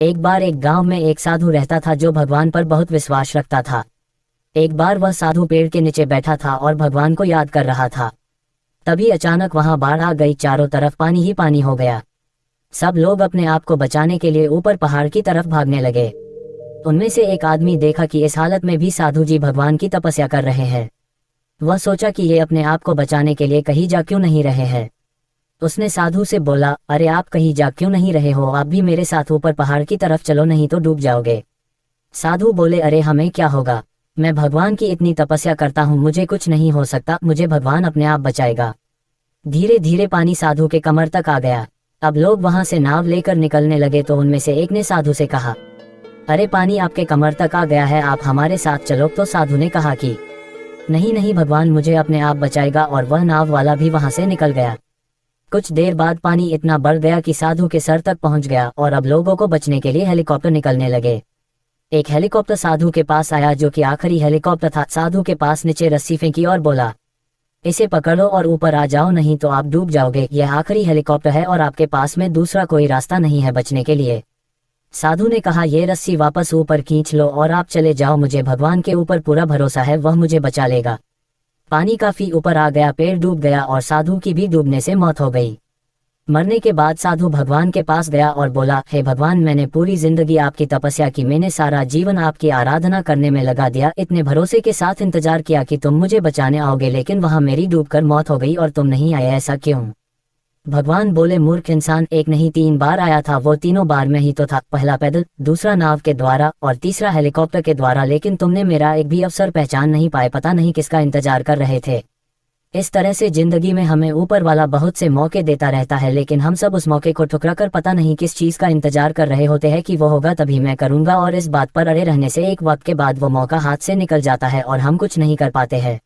एक बार एक गांव में एक साधु रहता था जो भगवान पर बहुत विश्वास रखता था। एक बार वह साधु पेड़ के नीचे बैठा था और भगवान को याद कर रहा था। तभी अचानक वहां बाढ़ आ गई, चारों तरफ पानी ही पानी हो गया। सब लोग अपने आप को बचाने के लिए ऊपर पहाड़ की तरफ भागने लगे। उनमें से एक आदमी देखा कि इस हालत में भी साधु जी भगवान की तपस्या कर रहे हैं। वह सोचा कि ये अपने आप को बचाने के लिए कहीं जा क्यों नहीं रहे हैं। उसने साधु से बोला, अरे आप कहीं जा क्यों नहीं रहे हो, आप भी मेरे साथ ऊपर पहाड़ की तरफ चलो, नहीं तो डूब जाओगे। साधु बोले, अरे हमें क्या होगा, मैं भगवान की इतनी तपस्या करता हूँ, मुझे कुछ नहीं हो सकता, मुझे भगवान अपने आप बचाएगा। धीरे धीरे पानी साधु के कमर तक आ गया। अब लोग वहां से नाव लेकर निकलने लगे तो उनमें से एक ने साधु से कहा, अरे पानी आपके कमर तक आ गया है, आप हमारे साथ चलो। तो साधु ने कहा कि नहीं नहीं, भगवान मुझे अपने आप बचाएगा, और वह नाव वाला भी वहां से निकल गया। कुछ देर बाद पानी इतना बढ़ गया कि साधु के सर तक पहुंच गया और अब लोगों को बचने के लिए हेलीकॉप्टर निकलने लगे। एक हेलीकॉप्टर साधु के पास आया जो कि आखिरी हेलीकॉप्टर था। साधु के पास नीचे रस्सी फेंकी और बोला, इसे पकड़ो और ऊपर आ जाओ, नहीं तो आप डूब जाओगे। यह आखिरी हेलीकॉप्टर है और आपके पास में दूसरा कोई रास्ता नहीं है बचने के लिए। साधु ने कहा, ये रस्सी वापस ऊपर खींच लो और आप चले जाओ, मुझे भगवान के ऊपर पूरा भरोसा है, वह मुझे बचा लेगा। पानी काफी ऊपर आ गया, पेड़ डूब गया और साधु की भी डूबने से मौत हो गई। मरने के बाद साधु भगवान के पास गया और बोला, हे भगवान, मैंने पूरी जिंदगी आपकी तपस्या की, मैंने सारा जीवन आपकी आराधना करने में लगा दिया, इतने भरोसे के साथ इंतजार किया कि तुम मुझे बचाने आओगे, लेकिन वहां मेरी डूबकर मौत हो गई और तुम नहीं आए, ऐसा क्यों? भगवान बोले, मूर्ख इंसान, एक नहीं 3 बार आया था, वो तीनों बार में ही तो था, पहला पैदल, दूसरा नाव के द्वारा और तीसरा हेलीकॉप्टर के द्वारा, लेकिन तुमने मेरा एक भी अवसर पहचान नहीं पाए, पता नहीं किसका इंतजार कर रहे थे। इस तरह से जिंदगी में हमें ऊपर वाला बहुत से मौके देता रहता है, लेकिन हम सब उस मौके को ठुकरा कर पता नहीं किस चीज का इंतजार कर रहे होते हैं कि वो होगा तभी मैं करूंगा, और इस बात पर अड़े रहने से एक वक्त के बाद वो मौका हाथ से निकल जाता है और हम कुछ नहीं कर पाते हैं।